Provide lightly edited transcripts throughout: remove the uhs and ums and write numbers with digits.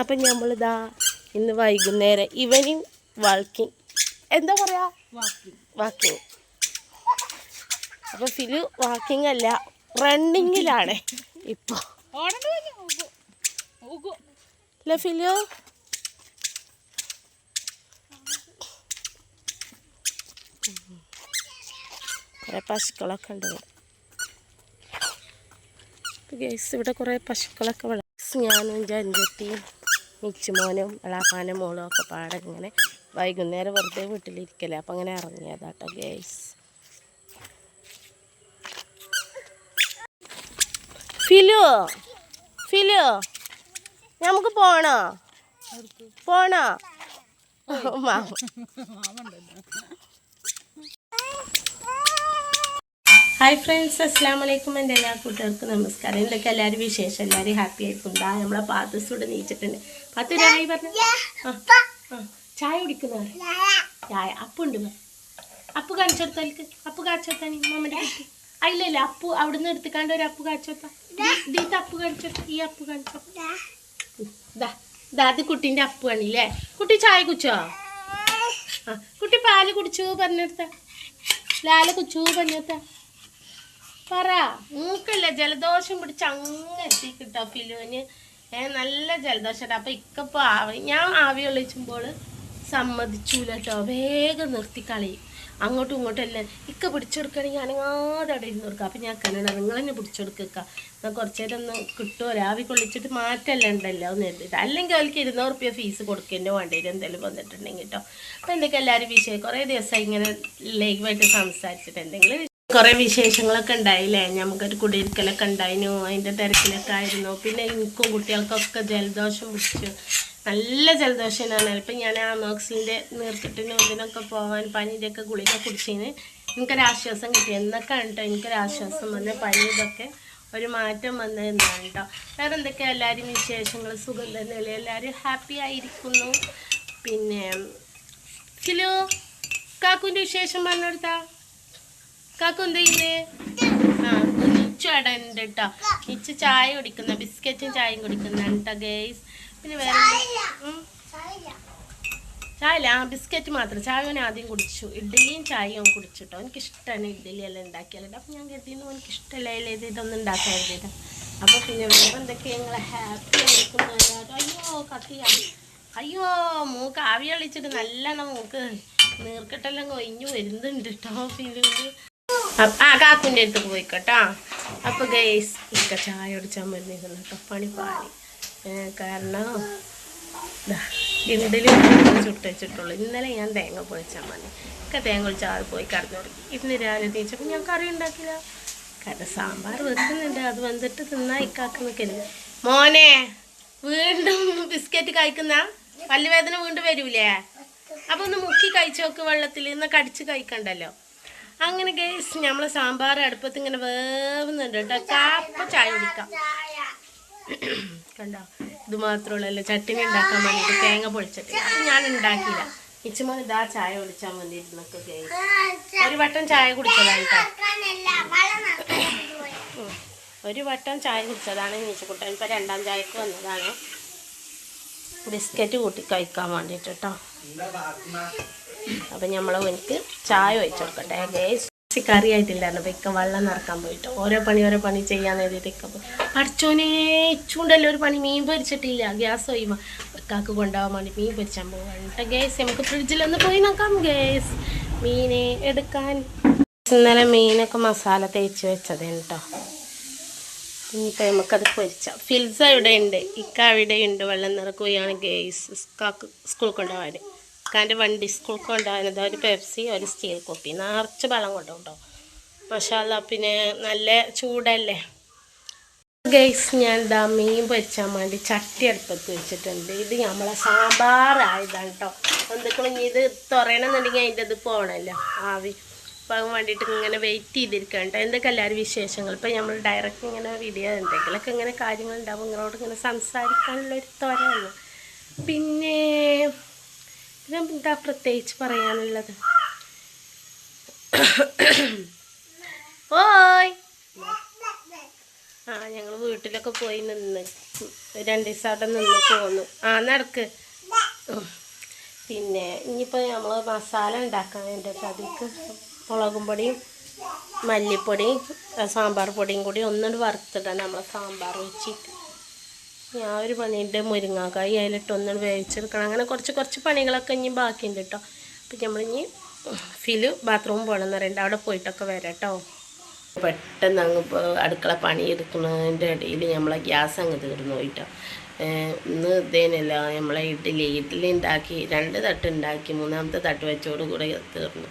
അപ്പം നമ്മളിതാ ഇന്ന് വൈകുന്നേരം ഈവനിങ് വാക്കിംഗ്, എന്താ പറയുക, വാക്കിംഗ്. അപ്പോൾ ഫിലു വാക്കിംഗ് അല്ല റണ്ണിങ്ങിലാണ് ഇപ്പോൾ അല്ലേ ഫിലു? കുറേ പശുക്കളൊക്കെ ഉണ്ട് ഗേസ്. ഇവിടെ കുറേ പശുക്കളൊക്കെ വള ഞാനും ജഞ്ചത്തിയും മിച്ചുമോനും എളാപ്പാനും മോളും ഒക്കെ പാടെ ഇങ്ങനെ വൈകുന്നേരം വെറുതെ വീട്ടിലിരിക്കല്ലേ, അപ്പം അങ്ങനെ ഇറങ്ങിയതാട്ടോ ഗേസ്. ഫിലു ഫിലു നമുക്ക് പോണോ പോണോ? ഹായ് ഫ്രണ്ട്സ്, അസ്സാം വലൈക്കും. എൻ്റെ എല്ലാ കൂട്ടുകാർക്കും നമസ്കാരം. എന്തൊക്കെ എല്ലാവരും വിശേഷം? എല്ലാവരും ഹാപ്പി ആയിരിക്കും. നമ്മളെ പാത്തൂടെ നീച്ചിട്ടുണ്ട്. പാത്തു രായി പറഞ്ഞു ചായ കുടിക്കുന്നവർ ചായ അപ്പുണ്ട്. അപ്പു കാണിച്ചെടുത്താൽക്ക് അപ്പു കാണിച്ചെടുത്താ മാമൻ്റെ കുട്ടി ഇല്ല അപ്പു അവിടുന്ന് എടുത്തുക്കാണ്ട് ഒരു അപ്പു കാണിച്ചെടുത്താ. ദീത്ത അപ്പു കാണിച്ചെടുത്ത, ഈ അപ്പു കാണിച്ചെടുത്താ. അത് കുട്ടീൻ്റെ അപ്പു ആണില്ലേ. കുട്ടി ചായ കുടിച്ചോ? കുട്ടി പാല് കുടിച്ചു പറഞ്ഞെടുത്ത. ലാല കുടിച്ചു പറഞ്ഞെടുത്ത. പറ. മൂക്കല്ല ജലദോഷം പിടിച്ച് അങ്ങ് എത്തിക്കിട്ടോ ഫിലുവിന്. നല്ല ജലദോഷം. അപ്പം ഇക്കപ്പോൾ ഞാൻ ആവി ഒളിച്ചുമ്പോൾ സമ്മതിച്ചൂല കേട്ടോ. വേഗം നിർത്തി കളയും. അങ്ങോട്ടും ഇങ്ങോട്ടും എല്ലാം ഇക്ക പിടിച്ചെടുക്കുകയാണെങ്കിൽ അനങ്ങാതെ അവിടെ ഇരുന്ന് കൊടുക്കുക. അപ്പം ഞാൻ കന്നഡ നിങ്ങൾ തന്നെ പിടിച്ചെടുക്കുക. എന്നാൽ കുറച്ച് നേരം ഒന്ന് കിട്ടുമോ, ആവി കൊള്ളിച്ചിട്ട് മാറ്റമല്ല ഉണ്ടല്ലോ എന്ന് എഴുതിയിട്ട്. അല്ലെങ്കിൽ അവർക്ക് 200 റുപ്യ ഫീസ് കൊടുക്കേണ്ട വേണ്ടി വരും എന്തെങ്കിലും വന്നിട്ടുണ്ടെങ്കിൽ കേട്ടോ. അപ്പം എന്തൊക്കെ എല്ലാവരും വിഷയം കുറേ ദിവസമായി ഇങ്ങനെ ലൈവായിട്ട് സംസാരിച്ചിട്ട് എന്തെങ്കിലും കുറേ വിശേഷങ്ങളൊക്കെ ഉണ്ടായില്ലേ. നമുക്കൊരു കുടിയിരിക്കലൊക്കെ ഉണ്ടായിരുന്നു, അതിൻ്റെ തിരക്കിലൊക്കെ ആയിരുന്നു. പിന്നെ എനിക്കും കുട്ടികൾക്കൊക്കെ ജലദോഷം പിടിച്ചു. നല്ല ജലദോഷമാണ്. ഇപ്പം ഞാൻ ആമോക്സിൻ്റെ നീർക്കെട്ടിനും ഇതിനൊക്കെ പോകാൻ പനിയുടെയൊക്കെ ഗുളിക കുടിച്ചതിന് എനിക്കൊരാശ്വാസം കിട്ടി. എന്നൊക്കെ കേട്ടോ എനിക്കൊരാശ്വാസം വന്ന് പനി ഇതൊക്കെ ഒരു മാറ്റം വന്നതെന്നാണ് കേട്ടോ. വേറെ എന്തൊക്കെയാണ് എല്ലാവരും വിശേഷങ്ങൾ? സുഖം തന്നെയല്ലേ? എല്ലാവരും ഹാപ്പി ആയിരിക്കുന്നു. പിന്നെ കിലോ കാക്കുൻ്റെ വിശേഷം പറഞ്ഞെടുത്താ. കാക്കു എന്ത് ചെയ്യുന്നേ? നിച്ചു അവിടെ ഉണ്ട് കേട്ടോ. നിച്ചു ചായ കുടിക്കുന്ന, ബിസ്ക്കറ്റും ചായയും കുടിക്കുന്നുണ്ട് കേട്ടോ ഗേസ്. പിന്നെ വേറെ ചായല്ല, ബിസ്ക്കറ്റ് മാത്രം. ചായ ആദ്യം കുടിച്ചു, ഇഡ്ഡലിയും ചായയും കുടിച്ചു കേട്ടോ. എനിക്കിഷ്ടമാണ് ഇഡ്ഡലി എല്ലാം ഉണ്ടാക്കിയാലുണ്ട്. അപ്പം ഞാൻ കരുതിയിരുന്നു എനിക്കിഷ്ടമല്ല ഇതൊന്നും ഉണ്ടാക്കാൻ കരുതിയിട്ട്. അപ്പോൾ പിന്നെ വേറെ എന്തൊക്കെ ഞങ്ങൾ ഹാപ്പി ആയിരിക്കുന്നു എല്ലാവരും. അയ്യോ കത്തിയാണ്, അയ്യോ മൂക്ക് ആവി കളിച്ചിട്ട് നല്ലോണം മൂക്ക് നീർക്കെട്ടെല്ലാം കൊഴിഞ്ഞു വരുന്നുണ്ട് കേട്ടോ. പിന്നെ കാക്കുൻ്റെ അടുത്ത് പോയിക്കോട്ടോ. അപ്പോൾ ഗേസ് ഇക്ക ചായ കുടിച്ചാൽ മരുന്നിരുന്നു കേട്ടോ. പണിപ്പാടി കാരണം ഇഡലി ചുട്ട് വെച്ചിട്ടുള്ളൂ. ഇന്നലെ ഞാൻ തേങ്ങ പൊളിച്ചാൽ മതി. ഒക്കെ തേങ്ങ പൊളിച്ചാൽ ആൾ പോയി കറന്നു തുടങ്ങി. ഇന്ന് രാവിലെ തേച്ചപ്പോൾ ഞാൻ കറി ഉണ്ടാക്കില്ല. കാരണം സാമ്പാർ വെക്കുന്നുണ്ട്, അത് വന്നിട്ട് തിന്നാ ഇക്കാക്ക് നിൽക്കരുത്. മോനെ വീണ്ടും ബിസ്ക്കറ്റ് കഴിക്കുന്ന പല്ലുവേദന വീണ്ടും വരൂലേ? അപ്പോൾ ഒന്ന് മുക്കി കഴിച്ചു നോക്ക് വെള്ളത്തിൽ, ഇന്ന് കടിച്ച് കഴിക്കണ്ടല്ലോ. അങ്ങനെ ഗേസ് നമ്മൾ സാമ്പാർ അടുപ്പത്ത് ഇങ്ങനെ വേവുന്നുണ്ട് കേട്ടോ. കാപ്പ ചായ കുടിക്കാം കണ്ടോ. ഇത് മാത്രമുള്ളല്ലോ ചട്ടിനി ഉണ്ടാക്കാൻ വേണ്ടിയിട്ട് തേങ്ങ പൊളിച്ചിട്ട്. അപ്പം ഞാൻ ഉണ്ടാക്കിയില്ല. ഇച്ചുമോൻ ഇതാ ചായ കുടിച്ചാൽ വന്നിരുന്നൊക്കെ ഗേസ്. ഒരു വട്ടം ചായ കുടിച്ചതാണ് കേട്ടോ. ഒരു വട്ടം ചായ കുടിച്ചതാണ് നീച്ചക്കുട്ടൻ. ഇപ്പം 2ാം ചായക്ക് വന്നതാണ് ബിസ്ക്കറ്റ് കൂട്ടി കഴിക്കാൻ വേണ്ടിയിട്ട് കേട്ടോ. അപ്പം നമ്മൾ എനിക്ക് ചായ വെച്ച് കൊടുക്കട്ടെ ഗേസ്. കറി ആയിട്ടില്ലായിരുന്നു. അപ്പം ഇക്ക വെള്ളം നിറക്കാൻ പോയിട്ട് ഓരോ പണി ചെയ്യാൻ എഴുതിയിട്ട് ഇക്ക പഠിച്ചോനെ ഇച്ചുണ്ടല്ലോ ഒരു പണി. മീൻ പൊരിച്ചിട്ടില്ല, ഗ്യാസ് ഒഴിയുമ്പോൾ ഇക്കാക്ക് കൊണ്ടുപോകാൻ വേണ്ടി മീൻ പൊരിച്ചാൻ പോകാൻ കേട്ടോ ഗേസ്. നമുക്ക് ഫ്രിഡ്ജിലൊന്ന് പോയി നോക്കാം ഗേസ് മീൻ എടുക്കാൻ. ഇന്നലെ മീനൊക്കെ മസാല തേച്ച് വെച്ചത് കേട്ടോ. ഇനിയിപ്പോൾ നമുക്കത് പൊരിച്ചാം. ഫിൽസ ഇവിടെ ഉണ്ട്, ഇക്ക അവിടെ ഉണ്ട്. വെള്ളം നിറക്കുകയാണ് ഗേസ് ഇക്കാക്ക് സ്കൂൾ കൊണ്ടുപോകാൻ. ഇക്കാൻ്റെ വണ്ടി സ്കൂൾ കൊണ്ടുപോകുന്നത് ഒരു പെപ്സി ഒരു സ്റ്റീൽ കുപ്പി നിറച്ച് വെള്ളം കൊണ്ടുപോകും മാഷാഅല്ലാ. പിന്നെ നല്ല ചൂടല്ലേ ഗേസ്. ഞാൻ ഇതാ മീൻ പൊരിച്ചാൻ വേണ്ടി ചട്ടി അടുപ്പത്ത് വെച്ചിട്ടുണ്ട്. ഇത് നമ്മളെ സാമ്പാറായതാണ് കേട്ടോ. എന്തൊക്കെ ഇത് തുറയണമെന്നുണ്ടെങ്കിൽ അതിൻ്റെ ഇത് പോകണമല്ലോ ആവി. അപ്പം അതിന് വേണ്ടിയിട്ട് ഇങ്ങനെ വെയിറ്റ് ചെയ്തിരിക്കണം കേട്ടോ. എന്തൊക്കെ എല്ലാവരും വിശേഷങ്ങൾ? ഇപ്പം നമ്മൾ ഡയറക്റ്റ് ഇങ്ങനെ വീഡിയോ എന്തെങ്കിലുമൊക്കെ ഇങ്ങനെ കാര്യങ്ങളുണ്ടാവും നിങ്ങളോട് ഇങ്ങനെ സംസാരിക്കാനുള്ളൊരു ത്വരയാണ്. പിന്നെ എന്താ പ്രത്യേകിച്ച് പറയാനുള്ളത്? ഓയ് ഞങ്ങൾ വീട്ടിലൊക്കെ അവിടെയൊക്കെ പോയി നിന്ന് 2 ദിവസം അവിടെ നിന്ന് പോന്നു. നടക്ക്. പിന്നെ ഇനിയിപ്പോൾ നമ്മൾ മസാല ഉണ്ടാക്കാൻ വേണ്ടിയിട്ട് അതിക്ക് മുളകും പൊടിയും മല്ലിപ്പൊടിയും സാമ്പാർ പൊടിയും കൂടി ഒന്നുകൂടി വറുത്തിട്ടാണ് നമ്മൾ സാമ്പാർ വെച്ചിട്ട്. ഞാൻ ഒരു പണിയുണ്ട്, മുരിങ്ങാക്കായി അതിലിട്ട് ഒന്നുകൂടി വേവിച്ചെടുക്കണം. അങ്ങനെ കുറച്ച് പണികളൊക്കെ ഇനി ബാക്കിയുണ്ട് കേട്ടോ. അപ്പം നമ്മളിനി ബാത്റൂം പോകണമെന്ന് പറയുന്നുണ്ട്, അവിടെ പോയിട്ടൊക്കെ വരാം കേട്ടോ. പെട്ടെന്ന് അങ്ങ് അടുക്കള പണിയെടുക്കുന്നതിൻ്റെ ഇടയിൽ നമ്മളെ ഗ്യാസ് അങ്ങ് തീർന്നു പോയിട്ടോ. ഇന്ന് ഇതേനല്ല നമ്മളെ ഇഡ്ഡലി ഉണ്ടാക്കി 2 തട്ട് ഉണ്ടാക്കി, 3ാമത്തെ തട്ട് വെച്ചോട് കൂടെ തീർന്നു.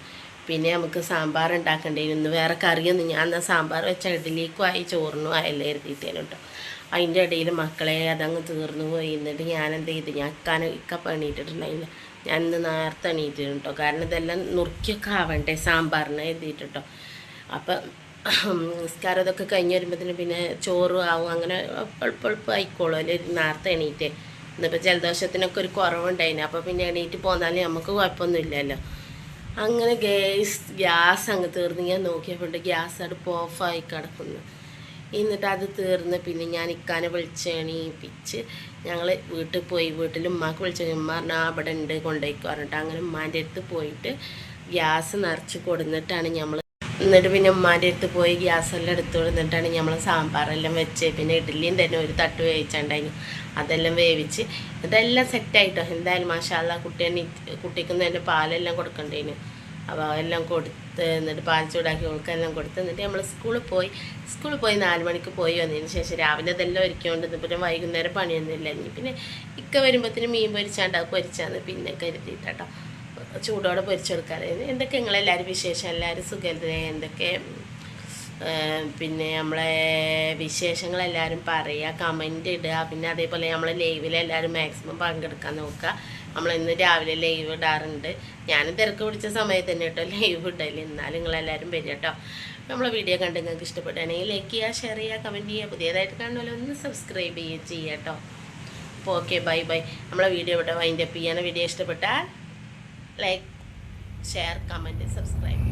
പിന്നെ നമുക്ക് സാമ്പാർ ഉണ്ടാക്കേണ്ടിയിരുന്നു. ഇന്ന് വേറെ കറിയൊന്നും ഞാൻ എന്നാൽ സാമ്പാർ വെച്ച ഇഡ്ഡലിക്കും ആയി ചോറിനും ആയല്ലേ എഴുതിയിട്ടേനു കേട്ടോ. അതിൻ്റെ ഇടയിൽ മക്കളെ അതങ്ങ് തീർന്നു പോയി. എന്നിട്ട് ഞാൻ എന്ത് ചെയ്തു, ഞാൻ ഇക്ക എണീറ്റിട്ടുണ്ടായില്ല. ഞാൻ ഇന്ന് നേരത്തെ എണീറ്റിരുന്നു കേട്ടോ. കാരണം ഇതെല്ലാം നുറുക്കിയൊക്കെ ആവണ്ടേ സാമ്പാറിന് എഴുതിയിട്ട് കേട്ടോ. അപ്പം നിസ്കാരം ഇതൊക്കെ കഴിഞ്ഞ് വരുമ്പോഴത്തേന് പിന്നെ ചോറും ആവും. അങ്ങനെ എളുപ്പം ആയിക്കോളും അല്ലേ നേരത്തെ എണീറ്റ്. ഇന്നിപ്പോൾ ജലദോഷത്തിനൊക്കെ ഒരു കുറവുണ്ടായിന്. അപ്പോൾ പിന്നെ എണീറ്റ് പോന്നാലും നമുക്ക് കുഴപ്പമൊന്നുമില്ലല്ലോ. അങ്ങനെ ഗ്യാസ് അങ്ങ് തീർന്ന് ഞാൻ നോക്കിയപ്പോൾ ഗ്യാസ് അടുപ്പ് ഓഫായി കിടക്കുന്നു. എന്നിട്ട് അത് തീർന്ന് പിന്നെ ഞാൻ ഇക്കാനെ വിളിച്ച് എണീപ്പിച്ച് ഞങ്ങൾ വീട്ടിൽ പോയി. വീട്ടിൽ ഉമ്മാക്ക് വിളിച്ചു. ഉമ്മ പറഞ്ഞാൽ അവിടെ ഉണ്ട് കൊണ്ടുപോയിക്കോ പറഞ്ഞിട്ട് അങ്ങനെ ഉമ്മാൻ്റെ അടുത്ത് പോയിട്ട് ഗ്യാസ് നിറച്ച് കൊടുന്നിട്ടാണ് നമ്മൾ. എന്നിട്ട് പിന്നെ ഉമ്മാൻ്റെ അടുത്ത് പോയി ഗ്യാസെല്ലാം എടുത്ത് കൊടുത്തിട്ടാണ് നമ്മൾ സാമ്പാറെല്ലാം വെച്ച്. പിന്നെ ഇഡ്ഡലിയും തന്നെ ഒരു തട്ട് വേവിച്ചിട്ടുണ്ടായിരുന്നു, അതെല്ലാം വേവിച്ച് ഇതെല്ലാം സെറ്റായിട്ടോ. എന്തായാലും മാഷാ അല്ലാ കുട്ടിക്ക് തന്നെ പാലെല്ലാം കൊടുക്കണ്ടേന്. അപ്പോൾ എല്ലാം കൊടുത്ത് എന്നിട്ട് പാൽ ചൂടാക്കി ഓൾക്കെല്ലാം കൊടുത്ത് എന്നിട്ട് നമ്മൾ സ്കൂളിൽ പോയി 4 മണിക്ക് പോയി വന്നതിന് ശേഷം രാവിലെ ഇതെല്ലാം ഒരുക്കിക്കൊണ്ട് പിന്നെ വൈകുന്നേരം പണിയൊന്നുമില്ല. ഇനി പിന്നെ ഇക്ക വരുമ്പോഴത്തേന് മീൻ പൊരിച്ചാണ്ട് അത് പൊരിച്ചാന്ന് പിന്നെ കരുതിയിട്ടോ. ചൂടോടെ പൊരിച്ചെടുക്കാറ്. എന്തൊക്കെ നിങ്ങളെല്ലാവരും വിശേഷം, എല്ലാവരും സുഖല്ലേ? എന്തൊക്കെ പിന്നെ നമ്മളെ വിശേഷങ്ങളെല്ലാവരും പറയുക, കമൻ്റ് ഇടുക. പിന്നെ അതേപോലെ നമ്മളെ ലൈവിലെല്ലാവരും മാക്സിമം പങ്കെടുക്കാൻ നോക്കുക. നമ്മളിന്ന് രാവിലെ ലൈവ് ഇടാറുണ്ട്. ഞാനും തിരക്ക് പിടിച്ച സമയത്ത് തന്നെ കേട്ടോ ലൈവ് ഇടല്. എന്നാലും നിങ്ങളെല്ലാവരും വരിക കേട്ടോ. നമ്മളെ വീഡിയോ കണ്ട് നിങ്ങൾക്ക് ഇഷ്ടപ്പെടുകയാണെങ്കിൽ ലൈക്ക് ചെയ്യുക, ഷെയർ ചെയ്യുക, കമൻറ്റ് ചെയ്യുക. പുതിയതായിട്ട് കാണുമല്ലോ ഒന്ന് സബ്സ്ക്രൈബ് ചെയ്യുക കേട്ടോ. അപ്പോൾ ഓക്കെ, ബൈ. നമ്മളെ വീഡിയോ ഇവിടെ വൈൻഡപ്പ് ചെയ്യാണ്. വീഡിയോ ഇഷ്ടപ്പെട്ടാൽ ലൈക്ക്, ഷെയർ, കമൻറ്റ്, സബ്സ്ക്രൈബ്.